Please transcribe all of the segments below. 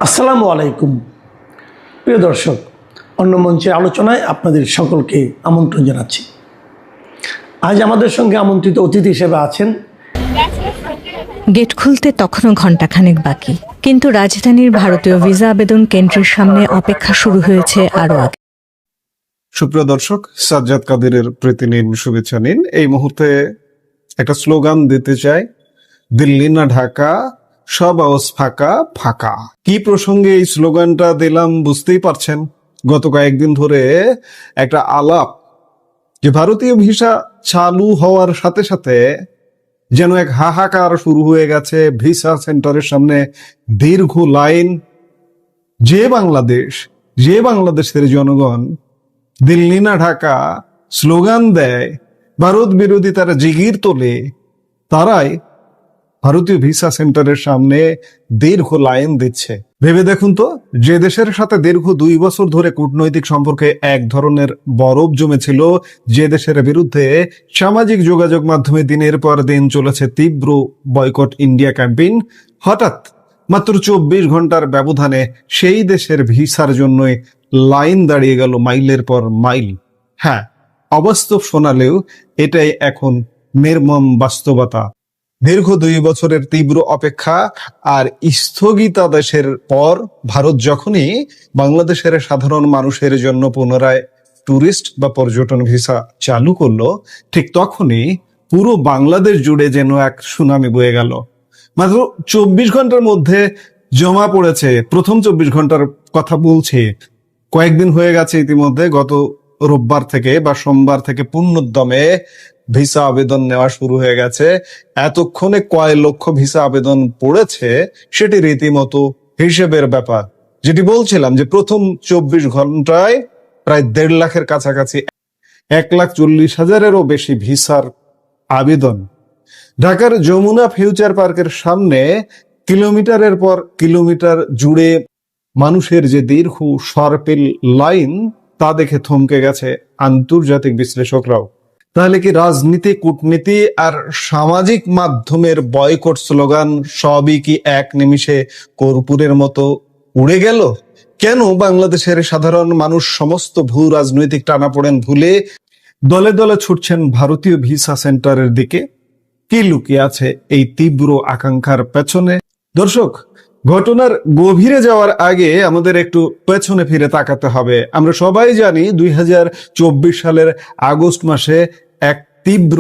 আসসালামু আলাইকুম প্রিয় দর্শক, অন্য মঞ্চে আলোচনায় আপনাদের সকলকে আমন্ত্রণ জানাচ্ছি। আজ আমাদের সঙ্গে আমন্ত্রিত অতিথি হিসেবে আছেন। গেট খুলতে তখনও ঘণ্টাখানেক বাকি, কিন্তু রাজধানীর ভারতীয় ভিসা আবেদন কেন্দ্রের সামনে অপেক্ষা শুরু হয়েছে আরও আগে। সুপ্রিয় দর্শক, সাজ্জাদ কাদেরের প্রীতি নিন, শুভেচ্ছা নিন। এই মুহূর্তে একটা স্লোগান দিতে চাই, দিল্লি না ঢাকা, সব আওয়াজ ফাঁকা ফাঁকা। কি প্রসঙ্গে এই স্লোগানটা দিলাম বুঝতেই পারছেন। গত কয়েকদিন ধরে একটা আলাপ যে ভারতীয় ভিসা চালু হওয়ার সাথে সাথে যেন এক হাহাকার শুরু হয়ে গেছে ভিসা সেন্টারের সামনে, দীর্ঘ লাইন। যে বাংলাদেশের জনগণ দিল্লি না ঢাকা স্লোগান দেয়, ভারত বিরোধী তারা জিগির তোলে, তারাই ভারতীয় ভিসা সেন্টারের সামনে দীর্ঘ লাইন দিচ্ছে। ভেবে দেখুন তো, যে দেশের সাথে দীর্ঘ 2 বছর ধরে কূটনৈতিক সম্পর্কে এক ধরনের বরফ জমেছিল, যে দেশের বিরুদ্ধে সামাজিক যোগাযোগ মাধ্যমে দিনের পর দিন চলেছে তীব্র বয়কট ইন্ডিয়া ক্যাম্পেইন, হঠাৎ মাত্র 24 ঘন্টার ব্যবধানে সেই দেশের ভিসার জন্যই লাইন দাঁড়িয়ে গেল মাইলের পর মাইল। হ্যাঁ, অবাস্তব শোনালেও এটাই এখন নির্মম বাস্তবতা। দীর্ঘ 2 বছরের তীব্র অপেক্ষা আর স্থগিতাদেশের পর ভারত যখনই বাংলাদেশের সাধারণ মানুষের জন্য পুনরায় ট্যুরিস্ট বা পর্যটন ভিসা চালু করলো, ঠিক তখনই পুরো বাংলাদেশ জুড়ে যেন এক সুনামি বয়ে গেল। মাত্র 24 ঘন্টার মধ্যে জমা পড়েছে, প্রথম 24 ঘন্টার কথা বলছি, কয়েকদিন হয়ে গেছে ইতিমধ্যে, গত রোববার থেকে বা সোমবার থেকে পূর্ণোদ্যমে ভিসা আবেদন নেওয়া শুরু হয়ে গেছে। এতক্ষণে কয় লক্ষ ভিসা আবেদন পড়েছে সেটি রীতিমতো হিসেবের ব্যাপার। যেটি বলছিলাম যে প্রথম 24 ঘন্টায় প্রায় 1.5 লাখের কাছাকাছি, 1,40,000-এরও বেশি ভিসার আবেদন। ঢাকার যমুনা ফিউচার পার্কের সামনে কিলোমিটারের পর কিলোমিটার জুড়ে মানুষের যে দীর্ঘ সরপিল লাইন, তা দেখে থমকে গেছে আন্তর্জাতিক বিশ্লেষকরাও। তাহলে কি রাজনীতি, কূটনীতি আর সামাজিক মাধ্যমের বয়কট স্লোগান সবই কি এক নিমিষে কর্পূরের মতো উড়ে গেল? কেন বাংলাদেশের সাধারণ মানুষ সমস্ত ভূ রাজনৈতিক টানাপোড়েন ভুলে দলে দলে ছুটছেন ভারতীয় ভিসা সেন্টারের দিকে? কি লুকিয়ে আছে এই তীব্র আকাঙ্ক্ষার পেছনে? দর্শক, ঘটনার গভীরে যাওয়ার আগে আমাদের একটু পেছনে ফিরে তাকাতে হবে। আমরা সবাই জানি 2024 সালের আগস্ট মাসে এক তীব্র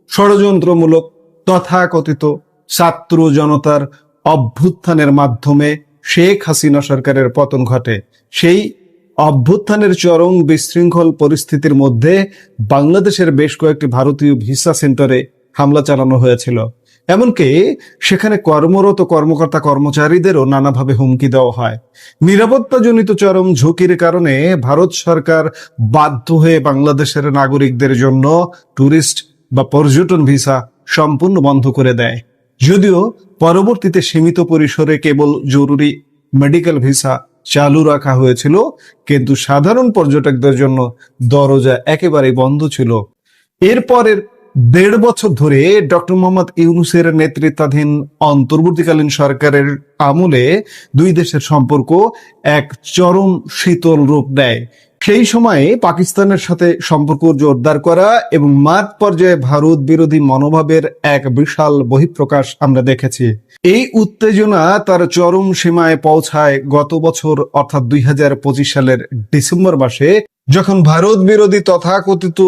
ষড়যন্ত্রমূলক তথাকথিত ছাত্র জনতার অভ্যুত্থানের মাধ্যমে শেখ হাসিনা সরকারের পতন ঘটে। সেই অভ্যুত্থানের চরম বিশৃঙ্খল পরিস্থিতির মধ্যে বাংলাদেশের বেশ কয়েকটি ভারতীয় ভিসা সেন্টারে হামলা চালানো হয়েছিল। এমনকি সেখানে কর্মরত কর্মকর্তা কর্মচারীদেরও নানাভাবে হুমকি দেওয়া হয়। নিরাপত্তাজনিত চরম ঝুঁকির কারণে ভারত সরকার বাধ্য হয়ে বাংলাদেশের নাগরিকদের জন্য ট্যুরিস্ট বা পর্যটন ভিসা সম্পূর্ণ বন্ধ করে দেয়। যদিও পরবর্তীতে সীমিত পরিসরে কেবল জরুরি মেডিকেল ভিসা চালু রাখা হয়েছিল, কিন্তু সাধারণ পর্যটকদের জন্য দরজা একেবারে বন্ধ ছিল। এরপরের 1.5 বছর ধরে ডক্টর মোহাম্মদ ইউনূসের নেতৃত্বাধীন অন্তর্বর্তীকালীন সরকারের আমলে 2 দেশের সম্পর্ক এক চরম শীতল রূপ নেয়। সেই সময়ে পাকিস্তানের সাথে সম্পর্ক জোরদার করা এবং মাঠ পর্যায়ে ভারত বিরোধী মনোভাবের এক বিশাল বহিঃপ্রকাশ আমরা দেখেছি। এই উত্তেজনা তার চরম সীমায় পৌঁছায় গত বছর, অর্থাৎ 2025 সালের ডিসেম্বর মাসে, যখন ভারত বিরোধী তথাকথিত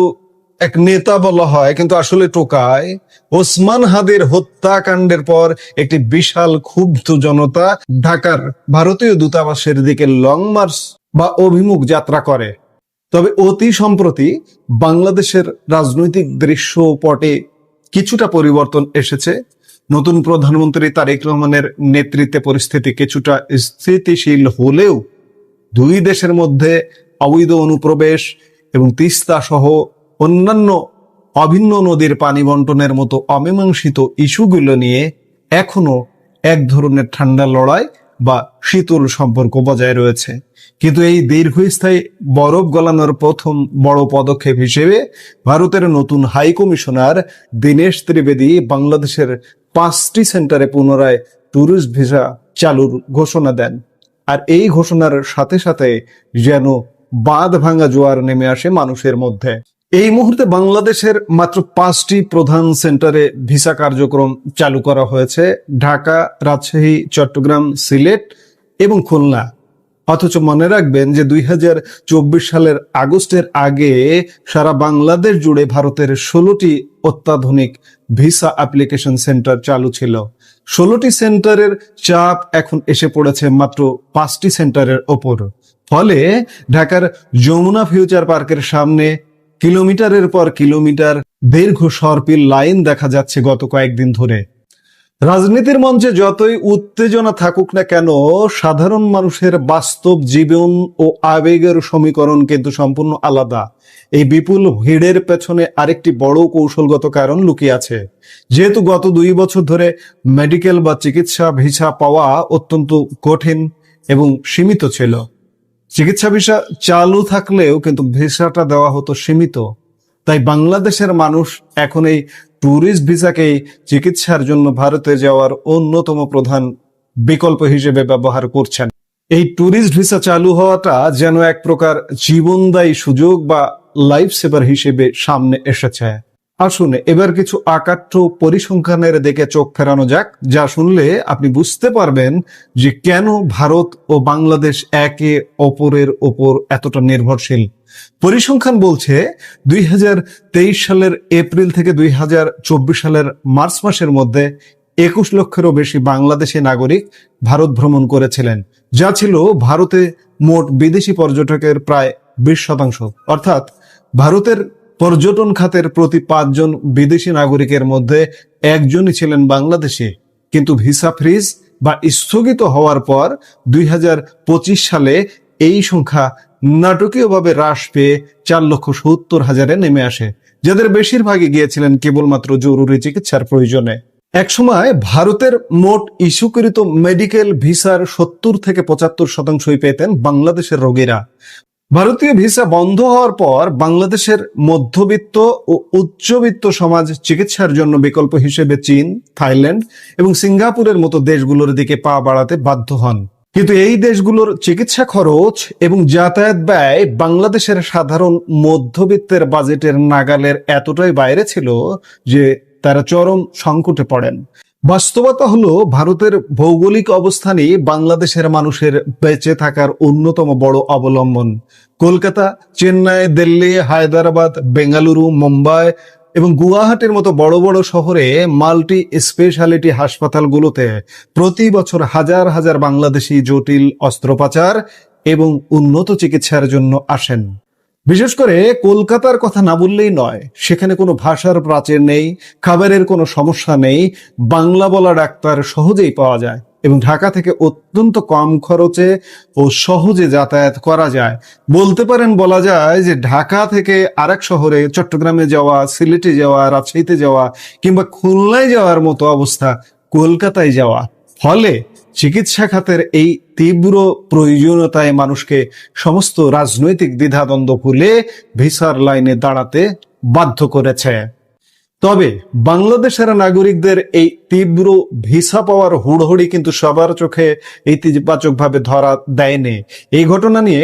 এক নেতা বলা হয় কিন্তু আসলে টোকায়, ওসমান হাদির হত্যাকাণ্ডের পর একটি বিশাল ক্ষুব্ধ জনতা ঢাকার ভারতীয় দূতাবাসের দিকে লং মার্চ বা অভিমুখ যাত্রা করে। তবে অতি সম্প্রতি বাংলাদেশের রাজনৈতিক দৃশ্যপটে কিছুটা পরিবর্তন এসেছে। নতুন প্রধানমন্ত্রী তারেক রহমানের নেতৃত্বে পরিস্থিতি কিছুটা স্থিতিশীল হলেও 2 দেশের মধ্যে অবৈধ অনুপ্রবেশ এবং তিস্তা সহ অন্যান্য অভিন্ন নদীর পানি বন্টনের মতো অমীমাংসিত ইস্যুগুলো নিয়ে এখনো এক ধরনের ঠান্ডা লড়াই বা শীতল সম্পর্ক বজায় রয়েছে। কিন্তু এই দীর্ঘস্থায়ী বরফ গলানোর প্রথম বড় পদক্ষেপ হিসেবে ভারতের নতুন হাই কমিশনার দীনেশ ত্রিবেদী বাংলাদেশের 5টি সেন্টারে পুনরায় ট্যুরিস্ট ভিসা চালুর ঘোষণা দেন। আর এই ঘোষণার সাথে সাথে যেন বাঁধ ভাঙা জোয়ার নেমে আসে মানুষের মধ্যে। এই মুহূর্তে বাংলাদেশের মাত্র 5টি প্রধান সেন্টারে ভিসা কার্যক্রম চালু করা হয়েছে: ঢাকা, রাজশাহী, চট্টগ্রাম, সিলেট এবং খুলনা। অথচ মনে রাখবেন যে 2024 সালের আগস্টের আগে সারা বাংলাদেশ জুড়ে ভারতের 16টি অত্যাধুনিক ভিসা অ্যাপ্লিকেশন সেন্টার চালু ছিল। 16টি সেন্টারের চাপ এখন এসে পড়েছে মাত্র 5টি সেন্টারের ওপর। ফলে ঢাকার যমুনা ফিউচার পার্কের সামনে কিলোমিটারের পর কিলোমিটার দীর্ঘ সরপিল লাইন দেখা যাচ্ছে গত কয়েকদিন ধরে। রাজনীতির মঞ্চে যতই উত্তেজনা থাকুক না কেন, সাধারণ মানুষের বাস্তব জীবন ও আবেগের সমীকরণ কিন্তু সম্পূর্ণ আলাদা। এই বিপুল ভিড়ের পেছনে আরেকটি বড় কৌশলগত কারণ লুকিয়ে আছে। যেহেতু গত 2 বছর ধরে মেডিকেল বা চিকিৎসা ভিসা পাওয়া অত্যন্ত কঠিন এবং সীমিত ছিল, চিকিৎসা ভিসা চালু থাকলেও কিন্তু ভিসাটা দেওয়া হতো সীমিত। তাই বাংলাদেশের মানুষ এখন এই ট্যুরিস্ট ভিসাকেই চিকিৎসার জন্য ভারতে যাওয়ার অন্যতম প্রধান বিকল্প হিসেবে ব্যবহার করছেন। এই ট্যুরিস্ট ভিসা চালু হওয়াটা যেন এক প্রকার জীবনদায়ী সুযোগ বা লাইফ সেভার হিসেবে সামনে এসেছে। আসুন এবার কিছু আকাট্য পরিসংখ্যানের দিকে চোখ ফেরানো যাক, যা শুনলে আপনি বুঝতে পারবেন যে কেন ভারত ও বাংলাদেশ একে অপরের ওপর এতটা নির্ভরশীল। পরিসংখ্যান বলছে 2023 সালের এপ্রিল থেকে 2024 সালের মার্চ মাসের মধ্যে 21 লক্ষেরও বেশি বাংলাদেশি নাগরিক ভারত ভ্রমণ করেছিলেন, যা ছিল ভারতে মোট বিদেশি পর্যটকের প্রায় 20%। অর্থাৎ ভারতের পর্যটন খাতের প্রতি 5 জন বিদেশি নাগরিকের মধ্যে একজনই ছিলেন বাংলাদেশি। কিন্তু ভিসা ফ্রিজ বা স্থগিত হওয়ার পর 2025 সালে এই সংখ্যা নাটকীয়ভাবে হ্রাস পেয়ে 4,70,000-এ নেমে আসে, যাদের বেশিরভাগই গিয়েছিলেন কেবলমাত্র জরুরি চিকিৎসার প্রয়োজনে। একসময় ভারতের মোট ইস্যুকৃত মেডিকেল ভিসার 70 থেকে 75% পেতেন বাংলাদেশের রোগীরা। ভারতীয় ভিসা বন্ধ হওয়ার পর বাংলাদেশের মধ্যবিত্ত ও উচ্চবিত্ত সমাজ চিকিৎসার জন্য বিকল্প হিসেবে চীন, থাইল্যান্ড এবং সিঙ্গাপুরের মতো দেশগুলোর দিকে পা বাড়াতে বাধ্য হন। কিন্তু এই দেশগুলোর চিকিৎসা খরচ এবং যাতায়াত ব্যয় বাংলাদেশের সাধারণ মধ্যবিত্তের বাজেটের নাগালের এতটাই বাইরে ছিল যে তারা চরম সংকটে পড়েন। বাস্তবতা হলো ভারতের ভৌগোলিক অবস্থানই বাংলাদেশের মানুষের বেঁচে থাকার অন্যতম বড় অবলম্বন। কলকাতা, চেন্নাই, দিল্লি, হায়দ্রাবাদ, বেঙ্গালুরু, মুম্বাই এবং গুয়াহাটির মতো বড় বড় শহরে মাল্টি স্পেশালিটি হাসপাতালগুলোতে প্রতি বছর হাজার হাজার বাংলাদেশি জটিল অস্ত্রোপচার এবং উন্নত চিকিৎসার জন্য আসেন। বিশেষ করে কলকাতার কথা না বললেই নয়, সেখানে কোনো ভাষার প্রাচীর নেই, খাবারের কোনো সমস্যা নেই, বাংলা বলা ডাক্তার সহজেই পাওয়া যায় এবং ঢাকা থেকে অত্যন্ত কম খরচে ও সহজে যাতায়াত করা যায়। বলতে পারেন, বলা যায় যে ঢাকা থেকে আরেক শহরে, চট্টগ্রামে যাওয়া, সিলেটে যাওয়া, রাজশাহীতে যাওয়া কিংবা খুলনায় যাওয়ার মতো অবস্থা কলকাতায় যাওয়া। ফলে চিকিৎসা খাতের এই তীব্র প্রয়োজনীয়তায় মানুষকে সমস্ত রাজনৈতিক দ্বিধাদ্বন্দ্ব ভুলে ভিসার লাইনে দাঁড়াতে বাধ্য করেছে। তবে বাংলাদেশের নাগরিকদের এই তীব্র ভিসা পাওয়ার হুড়হুড়ি কিন্তু সবার চোখে ইতিবাচকভাবে ধরা দেয়নি। এই ঘটনা নিয়ে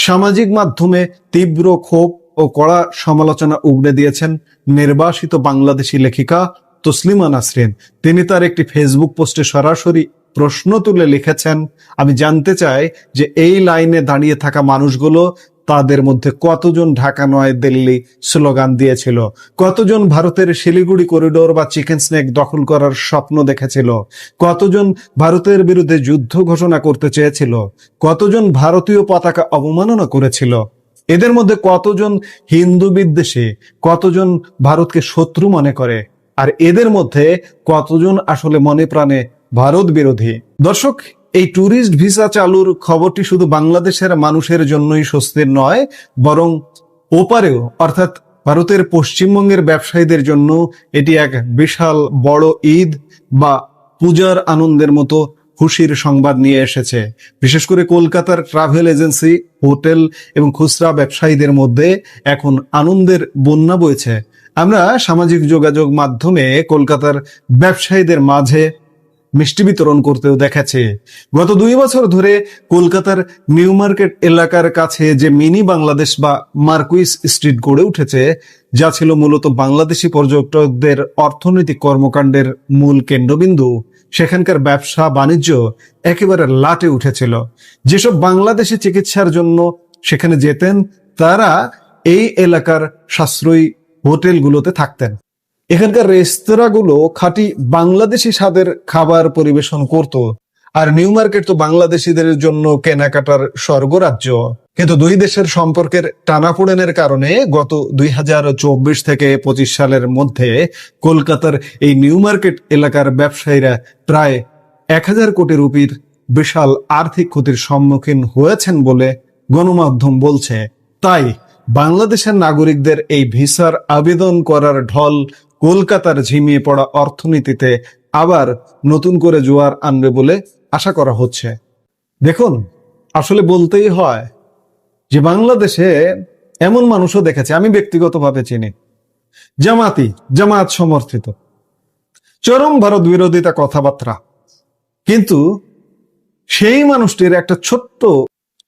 সামাজিক মাধ্যমে তীব্র ক্ষোভ ও কড়া সমালোচনা উগড়ে দিয়েছেন নির্বাসিত বাংলাদেশি লেখিকা তসলিমা নাসরিন। তিনি তার একটি ফেসবুক পোস্টে সরাসরি প্রশ্ন তুলে লিখেছেন, আমি জানতে চাই যে এই লাইনে দাঁড়িয়ে থাকা মানুষগুলো, তাদের মধ্যে কতজন ঢাকা নয় দিল্লি স্লোগান দিয়েছিল, কতজন ভারতের শিলিগুড়ি করিডোর বা চিকেন স্নেক দখল করার স্বপ্ন দেখেছিল, কতজন ভারতের বিরুদ্ধে যুদ্ধ ঘোষণা করতে চেয়েছিল, কতজন ভারতীয় পতাকা অবমাননা করেছিল, এদের মধ্যে কতজন হিন্দু বিদ্বেষী, কতজন ভারতকে শত্রু মনে করে, আর এদের মধ্যে কতজন আসলে মনে প্রাণে ভারত বিরোধী। দর্শক, এই ট্যুরিস্ট ভিসা চালুর খবরটি শুধু বাংলাদেশের মানুষের জন্যই স্বস্তির নয়, বরং ওপারেও অর্থাৎ ভারতের পশ্চিমবঙ্গের ব্যবসায়ীদের জন্য এটি এক বিশাল বড় ঈদ বা পূজার আনন্দের মতো খুশির সংবাদ নিয়ে এসেছে। বিশেষ করে কলকাতার ট্রাভেল এজেন্সি, হোটেল এবং খুচরা ব্যবসায়ীদের মধ্যে এখন আনন্দের বন্যা বইছে। আমরা সামাজিক যোগাযোগ মাধ্যমে কলকাতার ব্যবসায়ীদের মাঝে মিষ্টি বিতরণ করতেও দেখেছে। গত 2 বছর ধরে কলকাতার নিউ মার্কেট এলাকার কাছে যে মিনি বাংলাদেশ বা মার্কুইস স্ট্রিট গড়ে উঠেছে, যা ছিল মূলত বাংলাদেশি পর্যটকদের অর্থনৈতিক কর্মকাণ্ডের মূল কেন্দ্রবিন্দু, সেখানকার ব্যবসা বাণিজ্য একেবারে লাটে উঠেছিল। যেসব বাংলাদেশি চিকিৎসার জন্য সেখানে যেতেন, তারা এই এলাকার সাশ্রয়ী হোটেলগুলোতে থাকতেন। এখানকার রেস্তোরাঁগুলো খাঁটি বাংলাদেশি স্বাদের খাবার পরিবেশন করত। আর নিউ মার্কেট তো বাংলাদেশিদের জন্য কেনাকাটার স্বর্গরাজ্য। কিন্তু দুই দেশের সম্পর্কের টানাপোড়েনের কারণে গত 2024 থেকে 25 সালের মধ্যে কলকাতার এই নিউ মার্কেট এলাকার ব্যবসায়ীরা প্রায় 1000 কোটি রুপির বিশাল আর্থিক ক্ষতির সম্মুখীন হয়েছেন বলে গণমাধ্যম বলছে। তাই বাংলাদেশের নাগরিকদের এই ভিসার আবেদন করার ঢল কলকাতার ঝিমিয়ে পড়া অর্থনীতিতে আবার নতুন করে জোয়ার আনবে বলে আশা করা হচ্ছে। দেখুন, আসলে বলতেই হয় যে বাংলাদেশে এমন মানুষও দেখেছে, আমি ব্যক্তিগতভাবে চিনি, জামাত সমর্থিত, চরম ভারত বিরোধিতা কথাবার্তা, কিন্তু সেই মানুষটির একটা ছোট্ট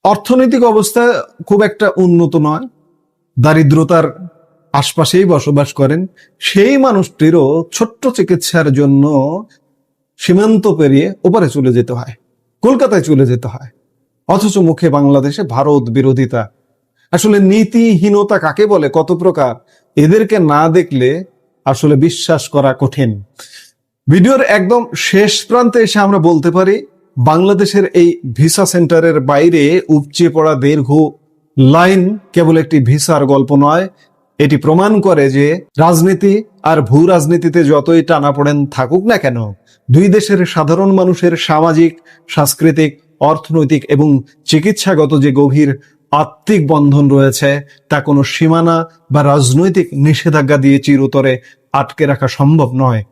অর্থনৈতিক অবস্থা খুব একটা উন্নত নয়, দারিদ্রতার আশপাশেই বসবাস করেন। সেই মানুষটিরও ছোট্ট চিকিৎসার জন্য সীমান্ত পেরিয়ে ওপারে চলে যেতে হয়, কলকাতায় চলে যেতে হয়, অথচ মুখে বাংলাদেশে ভারত বিরোধিতা। আসলে নীতিহীনতা কাকে বলে, কত প্রকার, এদেরকে না দেখলে আসলে বিশ্বাস করা কঠিন। ভিডিওর একদম শেষ প্রান্তে এসে আমরা বলতে পারি, বাংলাদেশের এই ভিসা সেন্টারের বাইরে উপচে পড়া দীর্ঘ লাইন কেবল একটি ভিসার গল্প নয়, এটি প্রমাণ করে যে রাজনীতি আর ভূ রাজনীতিতে যতই টানাপোড়েন থাকুক না কেন, দুই দেশের সাধারণ মানুষের সামাজিক, সাংস্কৃতিক, অর্থনৈতিক এবং চিকিৎসাগত যে গভীর আত্মিক বন্ধন রয়েছে, তা কোনো সীমানা বা রাজনৈতিক নিষেধাজ্ঞা দিয়ে চিরতরে আটকে রাখা সম্ভব নয়।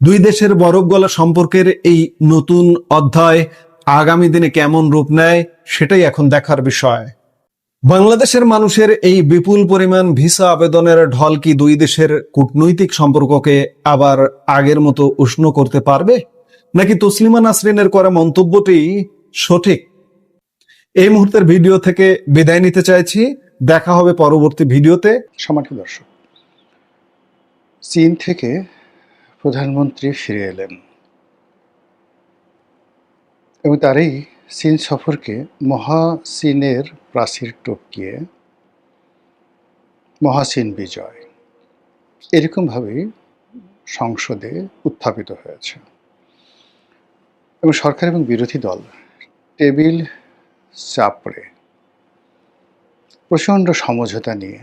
দুই দেশের বরফ গলা সম্পর্কের এই নতুন অধ্যায় আগামী দিনে কেমন রূপ নেয়, সেটাই এখন দেখার বিষয়। বাংলাদেশের মানুষের এই বিপুল পরিমাণ ভিসা আবেদনের ঢল কি দুই দেশের কূটনৈতিক সম্পর্ককে আবার আগের মতো উষ্ণ করতে পারবে, নাকি তসলিমা নাসরিনের করা মন্তব্যটি সঠিক? এই মুহূর্তের ভিডিও থেকে বিদায় নিতে চাইছি। দেখা হবে পরবর্তী ভিডিওতে। সম্মানিত দর্শক, চীন থেকে প্রধানমন্ত্রী ফিরে এলেন এবং তারই চীন সফরকে মহাচীনের প্রাচীর টপকিয়ে মহাচীন বিজয় এরকমভাবেই সংসদে উত্থাপিত হয়েছে এবং সরকার এবং বিরোধী দল টেবিল চাপড়ে প্রচণ্ড সমঝোতা নিয়ে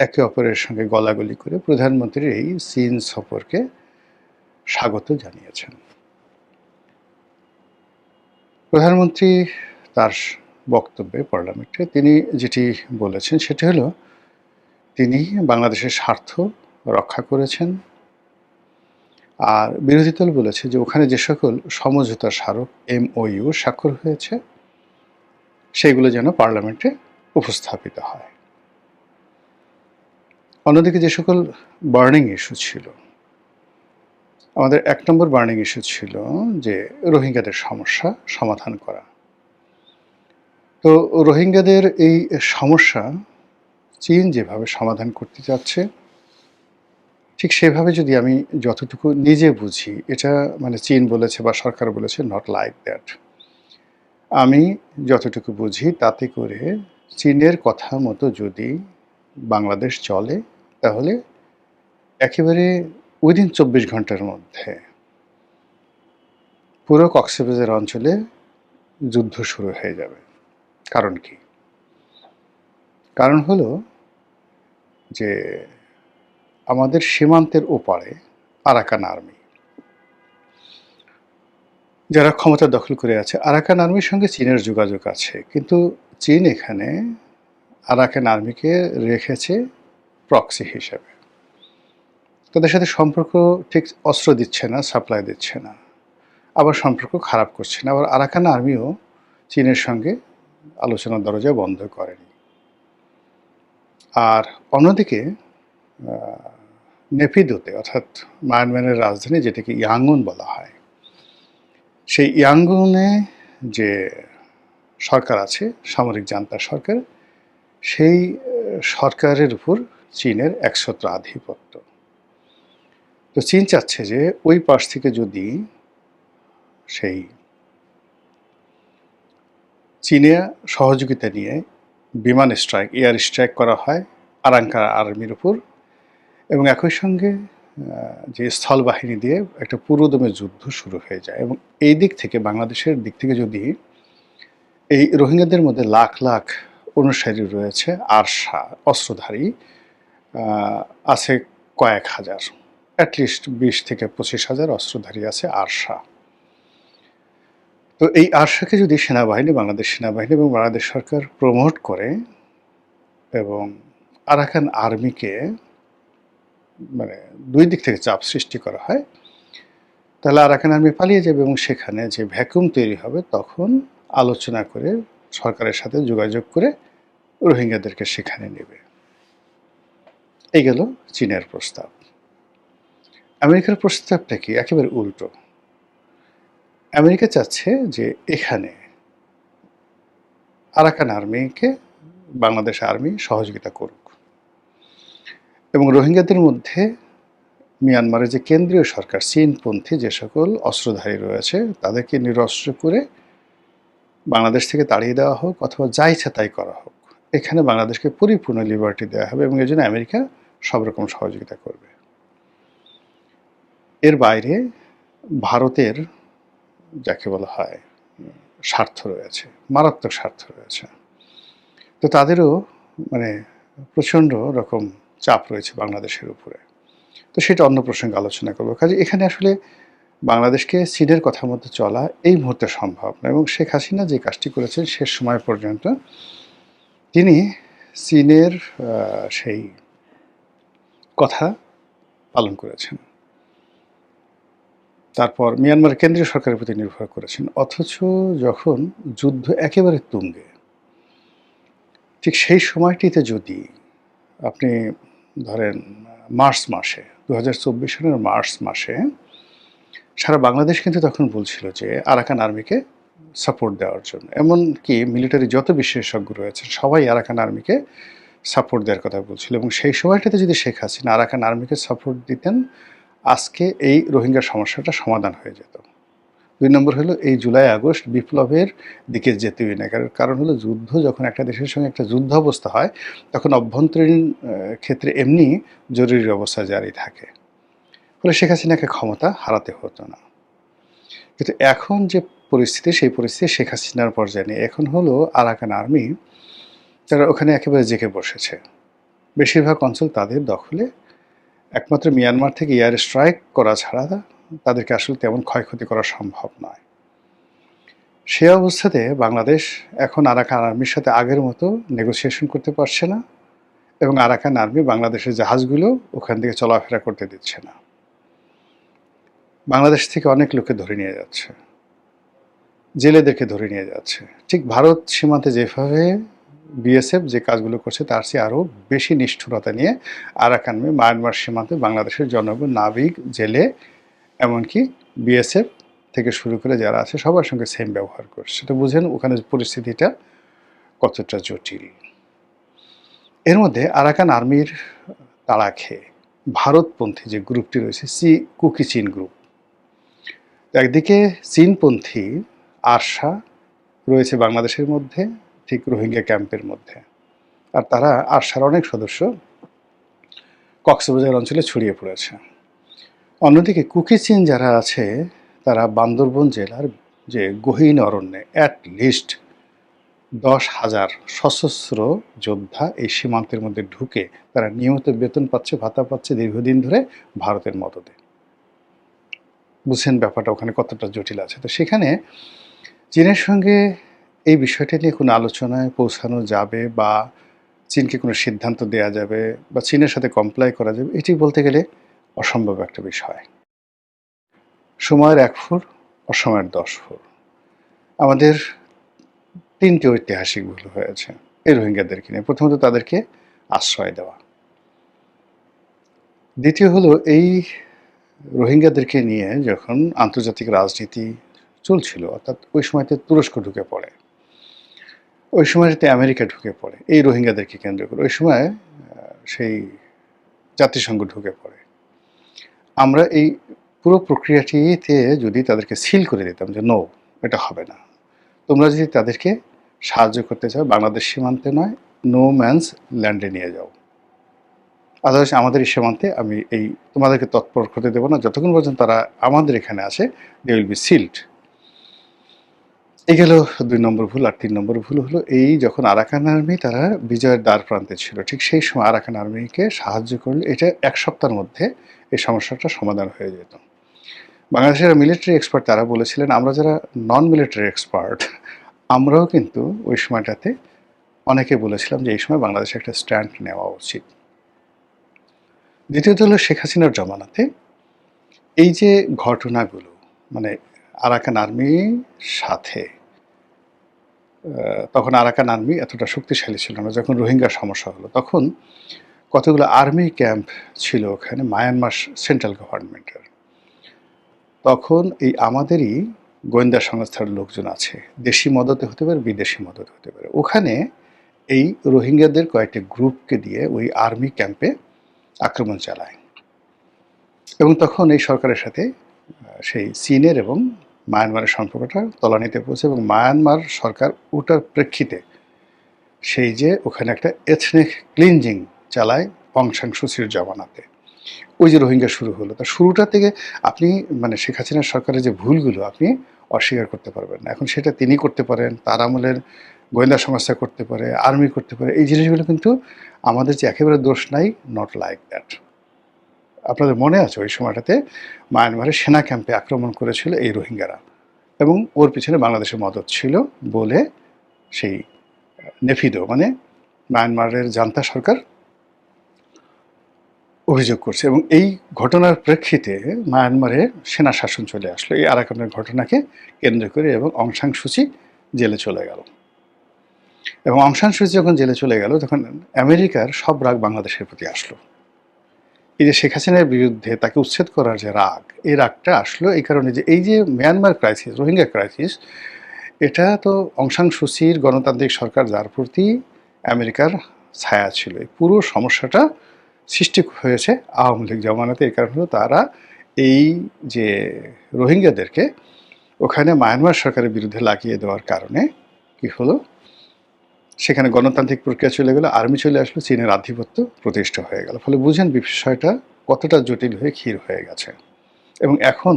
একে অপরের সঙ্গে গলাগলি করে প্রধানমন্ত্রীর এই চীন সফরকে স্বাগত জানিয়েছেন। প্রধানমন্ত্রী তার বক্তব্যে পার্লামেন্টে তিনি যেটি বলেছেন সেটি হলো, তিনি বাংলাদেশের স্বার্থ রক্ষা করেছেন। আর বিরোধী দল বলেছে যে ওখানে যে সকল সমঝোতা স্মারক MOU স্বাক্ষর হয়েছে সেইগুলো যেন পার্লামেন্টে উপস্থাপিত হয়। অন্যদিকে যে সকল বার্নিং ইস্যু ছিল, আমাদের 1 নম্বর বার্নিং ইস্যু ছিল যে রোহিঙ্গাদের সমস্যা সমাধান করা। তো রোহিঙ্গাদের এই সমস্যা চীন যেভাবে সমাধান করতে যাচ্ছে, ঠিক সেভাবে যদি আমি যতটুকু নিজে বুঝি, এটা মানে চীন বলেছে বা সরকার বলেছে নট লাইক দ্যাট, আমি যতটুকু বুঝি তাতে করে চীনের কথা মতো যদি বাংলাদেশ চলে, তাহলে একেবারে উইদিন 24 ঘন্টার মধ্যে পুরো কক্সবাজার অঞ্চলে যুদ্ধ শুরু হয়ে যাবে। কারণ কি? কারণ হলো যে আমাদের সীমান্তের ওপারে আরাকান আর্মি যারা ক্ষমতা দখল করে আছে, আরাকান আর্মির সঙ্গে চীনের যোগাযোগ আছে, কিন্তু চীন এখানে আরাকান আর্মিকে রেখেছে প্রক্সি হিসেবে। তাদের সাথে সম্পর্ক ঠিক অস্ত্র দিচ্ছে না, সাপ্লাই দিচ্ছে না, আবার সম্পর্ক খারাপ করছে না, আবার আরাকান আর্মিও চীনের সঙ্গে আলোচনার দরজা বন্ধ করেনি। আর অন্যদিকে নেপিদোতে, অর্থাৎ মায়ানমারের রাজধানী যেটাকে ইয়াঙ্গুন বলা হয়, সেই ইয়াঙ্গুনে যে সরকার আছে, সামরিক জান্তার সরকার, সেই সরকারের উপর চীনের একছত্র আধিপত্য। তো চীন চাচ্ছে যে ওই পাশ থেকে যদি সেই চীনের সহযোগিতা নিয়ে বিমান স্ট্রাইক, এয়ার স্ট্রাইক করা হয় আরাকান আর্মির উপর, এবং একই সঙ্গে যে স্থলবাহিনী দিয়ে একটা পুরোদমে যুদ্ধ শুরু হয়ে যায়। এবং এই দিক থেকে, বাংলাদেশের দিক থেকে যদি এই রোহিঙ্গাদের মধ্যে লাখ লাখ অনুসারী রয়েছে, আরসা অস্ত্রধারী আছে কয়েক হাজার, অ্যাটলিস্ট 20 থেকে 25,000 অস্ত্রধারী আছে আরসা। তো এই আরসাকে যদি সেনাবাহিনী, বাংলাদেশ সেনাবাহিনী এবং বাংলাদেশ সরকার প্রমোট করে এবং আরাকান আর্মিকে মানে দুই দিক থেকে চাপ সৃষ্টি করা হয়, তাহলে আরাকান আর্মি পালিয়ে যাবে এবং সেখানে যে ভ্যাকুয়াম তৈরি হবে, তখন আলোচনা করে সরকারের সাথে যোগাযোগ করে রোহিঙ্গাদেরকে সেখানে নেবে। এই গেল চীনের প্রস্তাব। আমেরিকার প্রস্তাবটা কি? একেবারে উল্টো। আমেরিকা চাচ্ছে যে এখানে আরাকান আর্মিকে বাংলাদেশ আর্মি সহযোগিতা করুক এবং রোহিঙ্গাদের মধ্যে মিয়ানমারের যে কেন্দ্রীয় সরকার, চীনপন্থী যে সকল অস্ত্রধারী রয়েছে, তাদেরকে নিরস্ত্র করে বাংলাদেশ থেকে তাড়িয়ে দেওয়া হোক, অথবা যা ইচ্ছা তাই করা হোক। এখানে বাংলাদেশকে পরিপূর্ণ লিবার্টি দেওয়া হবে এবং এই জন্য আমেরিকা সব রকম সহযোগিতা করবে। এর বাইরে ভারতের যাকে বলা হয় স্বার্থ রয়েছে, মারাত্মক স্বার্থ রয়েছে। তো তাদেরও মানে প্রচণ্ড রকম চাপ রয়েছে বাংলাদেশের উপরে। তো সেটা অন্য প্রসঙ্গে আলোচনা করবো। কাজে এখানে আসলে বাংলাদেশকে চীনের কথা মতো চলা এই মুহূর্তে সম্ভব না। এবং শেখ হাসিনা যে কাজটি করেছেন শেষ সময় পর্যন্ত, তিনি চীনের সেই কথা পালন করেছেন, তারপর মিয়ানমার কেন্দ্রীয় সরকারের প্রতি নির্ভর করেছেন। অথচ যখন যুদ্ধ একেবারে তুঙ্গে, ঠিক সেই সময়টিতে যদি আপনি ধরেন মার্চ মাসে, 2024 সালের মার্চ মাসে সারা বাংলাদেশ কিন্তু তখন বলছিল যে আরাকান আর্মিকে সাপোর্ট দেওয়ার জন্য, এমনকি মিলিটারি যত বিশেষজ্ঞ রয়েছে সবাই আরাকান আর্মিকে সাপোর্ট দেওয়ার কথা বলছিল। এবং সেই সময়টাতে যদি শেখ হাসিনা আরাকান আর্মিকে সাপোর্ট দিতেন, আজকে এই রোহিঙ্গা সমস্যাটা সমাধান হয়ে যেত। 2 নম্বর হলো এই জুলাই আগস্ট বিপ্লবের দিকে যেতেই না। কারণ হলো যুদ্ধ, যখন একটা দেশের সঙ্গে একটা যুদ্ধ অবস্থা হয়, তখন অভ্যন্তরীণ ক্ষেত্রে এমনি জরুরি অবস্থা জারি থাকে, ফলে শেখ হাসিনাকে ক্ষমতা হারাতে হতো না। কিন্তু এখন যে পরিস্থিতি, সেই পরিস্থিতি শেখ হাসিনার পর্যায়ে নেই। এখন হলো আরাকান আর্মি, তারা ওখানে একেবারে জেঁকে বসেছে। বেশিরভাগ অঞ্চল তাদের দখলে। একমাত্র মিয়ানমার থেকে এয়ার স্ট্রাইক করা ছাড়া তাদেরকে আসলে তেমন ক্ষয়ক্ষতি করা সম্ভব নয়। সে অবস্থাতে বাংলাদেশ এখন আরাকান আর্মির সাথে আগের মতো নেগোসিয়েশন করতে পারছে না এবং আরাকান আর্মি বাংলাদেশের জাহাজগুলো ওখান থেকে চলাফেরা করতে দিচ্ছে না। বাংলাদেশ থেকে অনেক লোককে ধরে নিয়ে যাচ্ছে, জেলেদেরকে ধরে নিয়ে যাচ্ছে। ঠিক ভারত সীমান্তে যেভাবে বিএসএফ যে কাজগুলো করছে, তার চেয়ে আরও বেশি নিষ্ঠুরতা নিয়ে আরাকান আর্মি মায়ানমার সীমান্তে বাংলাদেশের জনগণ, নাবিক, জেলে, এমনকি বিএসএফ থেকে শুরু করে যারা আছে সবার সঙ্গে সেম ব্যবহার করছে। সেটা বুঝেন ওখানে পরিস্থিতিটা কতটা জটিল। এর মধ্যে আরাকান আর্মির তাড়া খেয়ে ভারতপন্থী যে গ্রুপটি রয়েছে, কুকি চীন গ্রুপ, একদিকে চীনপন্থী আরসা রয়েছে বাংলাদেশের মধ্যে, ঠিক রোহিঙ্গা ক্যাম্পের মধ্যে, আর তারা আরসার অনেক সদস্য কক্সবাজার অঞ্চলে ছড়িয়ে পড়েছে। অন্যদিকে কুকি চীন যারা আছে, তারা বান্দরবন জেলার যে গহীন অরণ্যে অ্যাটলিস্ট 10,000 সশস্ত্র যোদ্ধা এই সীমান্তের মধ্যে ঢুকে তারা নিয়মিত বেতন পাচ্ছে, ভাতা পাচ্ছে দীর্ঘদিন ধরে ভারতের মদদে। বুঝছেন ব্যাপারটা ওখানে কতটা জটিল আছে। তো সেখানে চীনের সঙ্গে এই বিষয়টা নিয়ে কোনো আলোচনায় পৌঁছানো যাবে বা চীনকে কোনো সিদ্ধান্ত দেওয়া যাবে বা চীনের সাথে কমপ্লাই করা যাবে, এটি বলতে গেলে অসম্ভব একটা বিষয়। সময়ের 1 ফুট, অসময়ের 10 ফুট। আমাদের 3টি ঐতিহাসিক ভুল হয়েছে এই রোহিঙ্গাদেরকে নিয়ে। প্রথমত তাদেরকে আশ্রয় দেওয়া, দ্বিতীয় হলো এই রোহিঙ্গাদেরকে নিয়ে যখন আন্তর্জাতিক রাজনীতি চলছিল, অর্থাৎ ওই সময়তে তুরস্ক ঢুকে পড়ে, ওই সময়তে আমেরিকা ঢুকে পড়ে এই রোহিঙ্গাদেরকে কেন্দ্র করে, ওই সময় সেই জাতিসংঘ ঢুকে পড়ে। আমরা এই পুরো প্রক্রিয়াটিতে যদি তাদেরকে সিল করে দিতাম যে নো, এটা হবে না, তোমরা যদি তাদেরকে সাহায্য করতে চাও বাংলাদেশ সীমান্তে নয়, নো ম্যানস ল্যান্ডে নিয়ে যাও, আদারওয়াইজ আমাদের এই সীমান্তে আমি এই তোমাদেরকে তৎপর করতে দেবো না, যতক্ষণ পর্যন্ত তারা আমাদের এখানে আসে দে উইল বি সিল্ড। এই গেল 2 নম্বর ভুল। আর 3 নম্বর ভুল হলো এই যখন আরাকান আর্মি তারা বিজয়ের দ্বার প্রান্তে ছিল, ঠিক সেই সময় আরাকান আর্মিকে সাহায্য করলে এটা 1 সপ্তাহের মধ্যে এই সমস্যাটা সমাধান হয়ে যেত। বাংলাদেশের মিলিটারি এক্সপার্ট তারা বলেছিলেন আমরা যারা নন মিলিটারি এক্সপার্ট আমরাও কিন্তু ওই সময়টাতে অনেকে বলেছিলাম যে এই সময় বাংলাদেশে একটা স্ট্যান্ড নেওয়া উচিত। দ্বিতীয়ত হলো শেখ হাসিনার জমানাতে এই যে ঘটনাগুলো, মানে আরাকান আর্মির সাথে তখন আরাকান আর্মি এতটা শক্তিশালী ছিল না, যখন রোহিঙ্গার সমস্যা হলো তখন কতগুলো আর্মি ক্যাম্প ছিল ওখানে মায়ানমার সেন্ট্রাল গভর্নমেন্টের, তখন এই আমাদেরই গোয়েন্দা সংস্থার লোকজন আছে, দেশি মদতে হতে পারে বিদেশি মদতে হতে পারে, ওখানে এই রোহিঙ্গাদের কয়েকটি গ্রুপকে দিয়ে ওই আর্মি ক্যাম্পে আক্রমণ চালায়। এবং তখন এই সরকারের সাথে সেই চীনের এবং মায়ানমারের সম্পর্কটা তলানিতে পৌঁছে, এবং মায়ানমার সরকার ওটার প্রেক্ষিতে সেই যে ওখানে একটা এথনিক ক্লিনজিং চালায় অং সান সু চির জমানাতে, ওই যে রোহিঙ্গা শুরু হলো, তার শুরুটা থেকে আপনি মানে শেখ হাসিনা সরকারের যে ভুলগুলো আপনি অস্বীকার করতে পারবেন না। এখন সেটা তিনি করতে পারেন, তার আমলের গোয়েন্দা সংস্থা করতে পারে, আর্মি করতে পারে, এই জিনিসগুলো কিন্তু আমাদের যে একেবারে দোষ নাই, নট লাইক দ্যাট। আপনাদের মনে আছে ওই সময়টাতে মায়ানমারের সেনা ক্যাম্পে আক্রমণ করেছিল এই রোহিঙ্গারা, এবং ওর পিছনে বাংলাদেশের মদত ছিল বলে সেই নেফিদো মানে মায়ানমারের জান্তা সরকার অভিযোগ করছে। এবং এই ঘটনার প্রেক্ষিতে মায়ানমারে সেনা শাসন চলে আসলো এই আরাকানের ঘটনাকে কেন্দ্র করে, এবং অং সান সু চি জেলে চলে গেল। এবং অং সান সু চি যখন জেলে চলে গেল তখন আমেরিকার সব রাগ বাংলাদেশের প্রতি আসলো। এই যে শেখ হাসিনার বিরুদ্ধে তাকে উচ্ছেদ করার যে রাগ, এই রাগটা আসলো এই কারণে যে এই যে মিয়ানমার ক্রাইসিস, রোহিঙ্গা ক্রাইসিস, এটা তো অং সান সু চির গণতান্ত্রিক সরকার যার প্রতি আমেরিকার ছায়া ছিল, এই পুরো সমস্যাটা সৃষ্টি হয়েছে আওয়ামী লীগ জমানাতে। এই কারণে তারা এই যে রোহিঙ্গাদেরকে ওখানে মায়ানমার সরকারের বিরুদ্ধে লাগিয়ে দেওয়ার কারণে কি হলো, সেখানে গণতান্ত্রিক প্রক্রিয়া চলে গেল, আর্মি চলে আসলো, চীনের আধিপত্য প্রতিষ্ঠা হয়ে গেল। ফলে বুঝেন বিষয়টা কতটা জটিল হয়ে ক্ষীর হয়ে গেছে, এবং এখন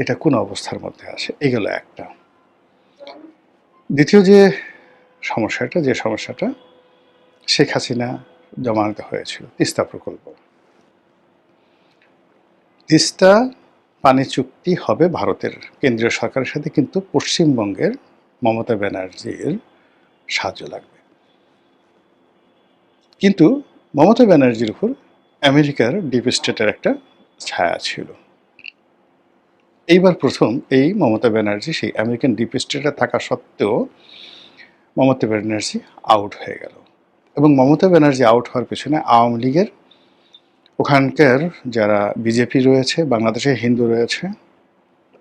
এটা কোন অবস্থার মধ্যে আসে। এগুলো একটা। দ্বিতীয় যে সমস্যাটা শেখ হাসিনা জমানাতে হয়েছিল, তিস্তা প্রকল্প। তিস্তা পানি চুক্তি হবে ভারতের কেন্দ্রীয় সরকারের সাথে, কিন্তু পশ্চিমবঙ্গের মমতা ব্যানার্জির সাহায্য লাগবে। কিন্তু মমতা ব্যানার্জির উপর আমেরিকার ডিপ স্টেটের একটা ছায়া ছিল। এইবার প্রথম এই মমতা ব্যানার্জি সেই আমেরিকান ডিপ স্টেটে থাকা সত্ত্বেও মমতা ব্যানার্জি আউট হয়ে গেল। এবং মমতা ব্যানার্জি আউট হওয়ার পেছনে আওয়ামী লীগের ওখানকার যারা বিজেপি রয়েছে, বাংলাদেশে হিন্দু রয়েছে,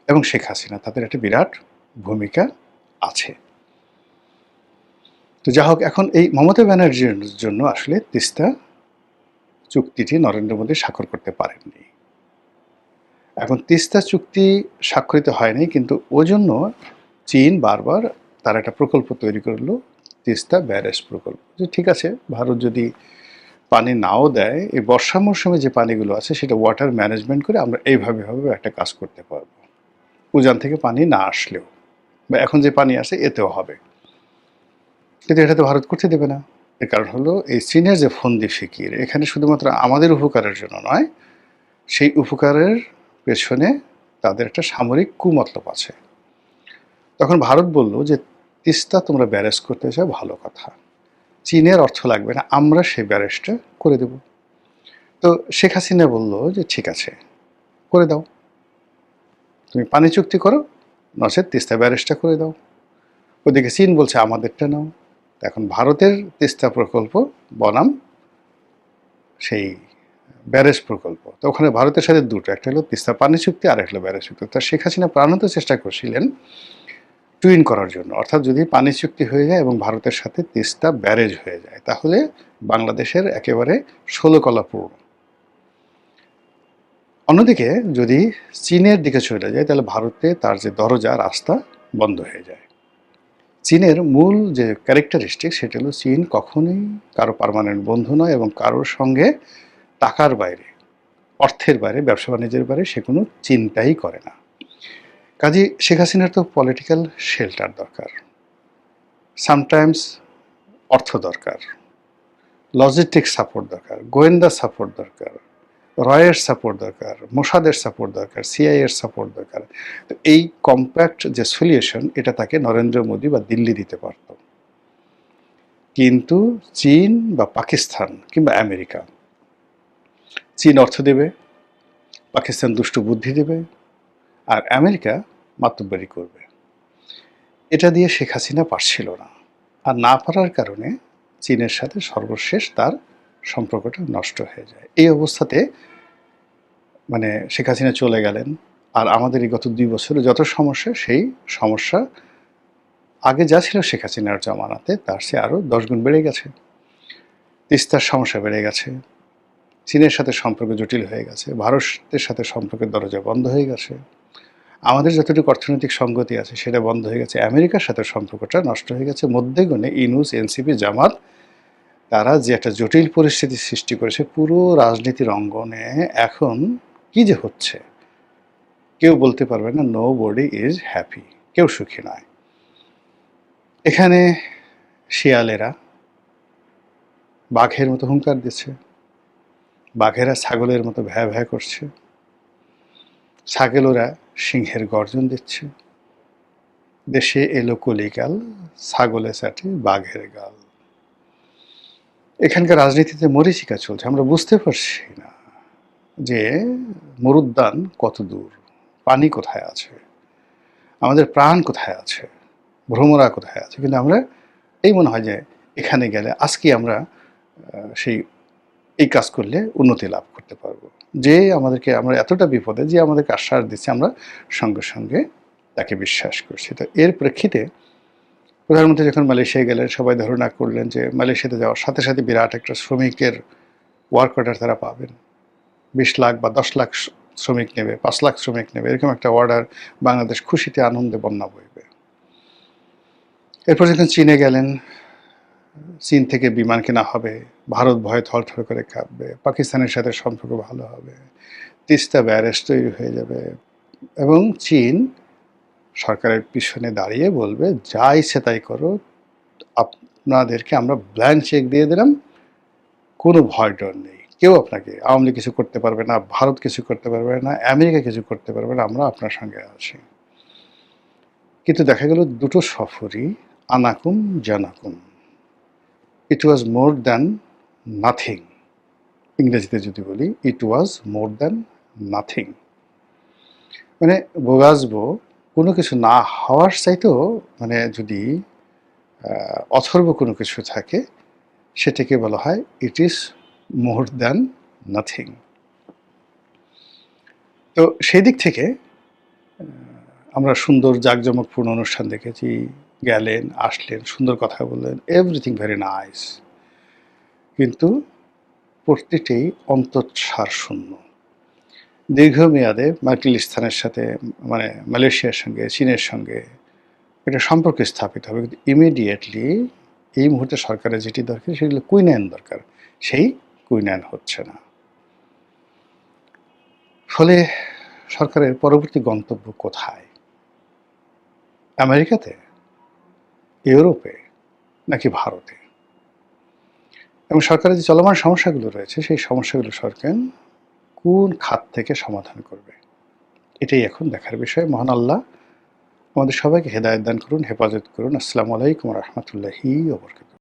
এবং শেখ হাসিনা, তাদের একটা বিরাট ভূমিকা আছে। তো যা হোক, এখন এই মমতা ব্যানার্জির জন্য আসলে তিস্তা চুক্তিটি নরেন্দ্র মোদী স্বাক্ষর করতে পারেননি। এখন তিস্তা চুক্তি স্বাক্ষরিত হয়নি, কিন্তু ওই জন্য চীন বারবার তার একটা প্রকল্প তৈরি করলো, তিস্তা ব্যারেজ প্রকল্প। যে ঠিক আছে, ভারত যদি পানি নাও দেয়, এই বর্ষা মৌসুমে যে পানিগুলো আছে সেটা ওয়াটার ম্যানেজমেন্ট করে আমরা এইভাবে একটা কাজ করতে পারবো, উজান থেকে পানি না আসলেও, বা এখন যে পানি আসে এতেও হবে। কিন্তু এটা তো ভারত করতে দেবে না। এর কারণ হলো এই চীনের যে ফন্দি ফিকির, এখানে শুধুমাত্র আমাদের উপকারের জন্য নয়, সেই উপকারের পেছনে তাদের একটা সামরিক কুমতলব আছে। তখন ভারত বলল যে তিস্তা তোমরা ব্যারেজ করতে চাও, ভালো কথা, চীনের অর্থ লাগবে না, আমরা সেই ব্যারেজটা করে দেব। তো শেখ হাসিনা বলল যে ঠিক আছে, করে দাও, তুমি পানি চুক্তি করো, নচেত তিস্তা ব্যারেজটা করে দাও। ওদিকে চীন বলছে আমাদেরটা নাও। এখন ভারতের তিস্তা প্রকল্প বনাম সেই ব্যারেজ প্রকল্প। তো ওখানে ভারতের সাথে দুটো, একটা হলো তিস্তা পানি চুক্তি আর একটা হলো ব্যারেজ চুক্তি। তা শেখ হাসিনা প্রাণত চেষ্টা করছিলেন টুইন করার জন্য, অর্থাৎ যদি পানি চুক্তি হয়ে যায় এবং ভারতের সাথে তিস্তা ব্যারেজ হয়ে যায় তাহলে বাংলাদেশের একেবারে 16 কলা পূর্ণ। অন্যদিকে যদি চীনের দিকে চলে যায় তাহলে ভারতে তার যে দরজা রাস্তা বন্ধ হয়ে যায়। চীনের মূল যে ক্যারেক্টারিস্টিক সেটা হলো চীন কখনোই কারো পার্মানেন্ট বন্ধু নয় এবং কারোর সঙ্গে টাকার বাইরে, অর্থের বাইরে, ব্যবসা বাণিজ্যের বাইরে সে কোনো চিন্তাই করে না। কাজী শেখ হাসিনার তো পলিটিক্যাল শেল্টার দরকার, সামটাইমস অর্থ দরকার, লজিস্টিক সাপোর্ট দরকার, গোয়েন্দা সাপোর্ট দরকার, রয়ের সাপোর্ট দরকার, মোসাদের সাপোর্ট দরকার, সিআইএর সাপোর্ট দরকার। তো এই কম্প্যাক্ট যে সলিউশন এটা তাকে নরেন্দ্র মোদী বা দিল্লি দিতে পারত, কিন্তু চীন বা পাকিস্তান কিংবা আমেরিকা, চীন অর্থ দেবে, পাকিস্তান দুষ্ট বুদ্ধি দেবে, আর আমেরিকা মাতব্বরি করবে। এটা দিয়ে শেখ হাসিনা পারছিল না, আর না পারার কারণে চীনের সাথে সর্বশেষ তার সম্পর্কটা নষ্ট হয়ে যায়। এই অবস্থাতে মানে শেখ হাসিনা চলে গেলেন, আর আমাদের এই গত 2 বছরে যত সমস্যা, সেই সমস্যা আগে যা ছিল শেখ হাসিনার জমানাতে তার চেয়ে আরও 10 গুণ বেড়ে গেছে। তিস্তার সমস্যা বেড়ে গেছে, চীনের সাথে সম্পর্ক জটিল হয়ে গেছে, ভারতের সাথে সম্পর্কের দরজা বন্ধ হয়ে গেছে, আমাদের যতটুকু অর্থনৈতিক সঙ্গতি আছে সেটা বন্ধ হয়ে গেছে, আমেরিকার সাথে সম্পর্কটা নষ্ট হয়ে গেছে। মধ্যেগণে ইনুস, এনসিপি, জামাত তারা যে একটা জটিল পরিস্থিতি সৃষ্টি করেছে পুরো রাজনীতির অঙ্গনে, এখন কি যে হচ্ছে কেউ বলতে পারবে না। নো বডি ইজ হ্যাপি, কেউ সুখী নয়। এখানে শিয়ালেরা বাঘের মতো হুঙ্কার দিচ্ছে, বাঘেরা ছাগলের মতো ভ্যা ভ্যা করছে, ছাগলেরা সিংহের গর্জন দিচ্ছে। দেশে এলো কলিকাল, ছাগলে চাটে বাঘের গাল। এখানকার রাজনীতিতে মরীচিকা চলছে, আমরা বুঝতে পারছি না যে মরুদ্যান কত দূর, পানি কোথায় আছে, আমাদের প্রাণ কোথায় আছে, ভ্রমরা কোথায় আছে। কিন্তু আমরা এই মনে হয় যে এখানে গেলে আজকে আমরা সেই এই কাজ করলে উন্নতি লাভ করতে পারবো। যে আমাদেরকে, আমরা এতটা বিপদে, যে আমাদেরকে আশ্বাস দিচ্ছে আমরা সঙ্গে সঙ্গে তাকে বিশ্বাস করছি। তো এর প্রেক্ষিতে প্রধানমন্ত্রী যখন মালয়েশিয়া গেলেন, সবাই ধারণা করলেন যে মালয়েশিয়াতে যাওয়ার সাথে সাথে বিরাট একটা শ্রমিকের ওয়ার্ক অর্ডার তারা পাবেন, 20 লাখ বা 10 লাখ শ্রমিক নেবে, 5 লাখ শ্রমিক নেবে, এরকম একটা অর্ডার। বাংলাদেশ খুশিতে আনন্দে বন্যা বইবে। এরপর যখন চীনে গেলেন, চীন থেকে বিমান কেনা হবে, ভারত ভয়ে থরথর করে কাঁপবে, পাকিস্তানের সাথে সম্পর্ক ভালো হবে, তিস্তা ব্যারেজ তৈরি হয়ে যাবে, এবং চীন সরকারের পিছনে দাঁড়িয়ে বলবে যা ইচ্ছে তাই করো, আপনাদেরকে আমরা ব্ল্যাঙ্ক চেক দিয়ে দিলাম, কোনো ভয় ডর নেই, কেউ আপনাকে, আওয়ামী লীগ কিছু করতে পারবে না, ভারত কিছু করতে পারবে না, আমেরিকা কিছু করতে পারবে না, আমরা আপনার সঙ্গে আছি। কিন্তু দেখা গেল দুটো সফরই আনাকুম জানাকুম, ইট ওয়াজ মোর দ্যান নাথিং। ইংরেজিতে যদি বলি, ইট ওয়াজ মোর দ্যান নাথিং, মানে বোগাসবো, কোনো কিছু না হওয়ার চাইতেও, মানে যদি অথর্ব কোনো কিছু থাকে সেটাকে বলা হয় it is more than nothing. তো সেই দিক থেকে আমরা সুন্দর জাঁকজমকপূর্ণ অনুষ্ঠান দেখেছি, গেলেন, আসলেন, সুন্দর কথা বললেন, এভরিথিং ভেরি নাইস, কিন্তু প্রতিটাই অন্তঃসার শূন্য। দীর্ঘমেয়াদে মার্কিলিস্তানের সাথে, মানে মালয়েশিয়ার সঙ্গে, চীনের সঙ্গে একটা সম্পর্ক স্থাপিত হবে, কিন্তু ইমিডিয়েটলি এই মুহূর্তে সরকারের যেটি দরকার সেগুলো কুইনায়ন দরকার, সেই কুইনায়ন হচ্ছে না। ফলে সরকারের পরবর্তী গন্তব্য কোথায়? আমেরিকাতে, ইউরোপে, নাকি ভারতে? এবং সরকারের যে চলমান সমস্যাগুলো রয়েছে সেই সমস্যাগুলো সরকার কোন খাত থেকে সমাধান করবে, এটাই এখন দেখার বিষয়। মহান আল্লাহ আমাদের সবাইকে হেদায়েত দান করুন, হেফাজত করুন। আসসালামু আলাইকুম ওয়া রাহমাতুল্লাহি ওয়া বারাকাতুহু।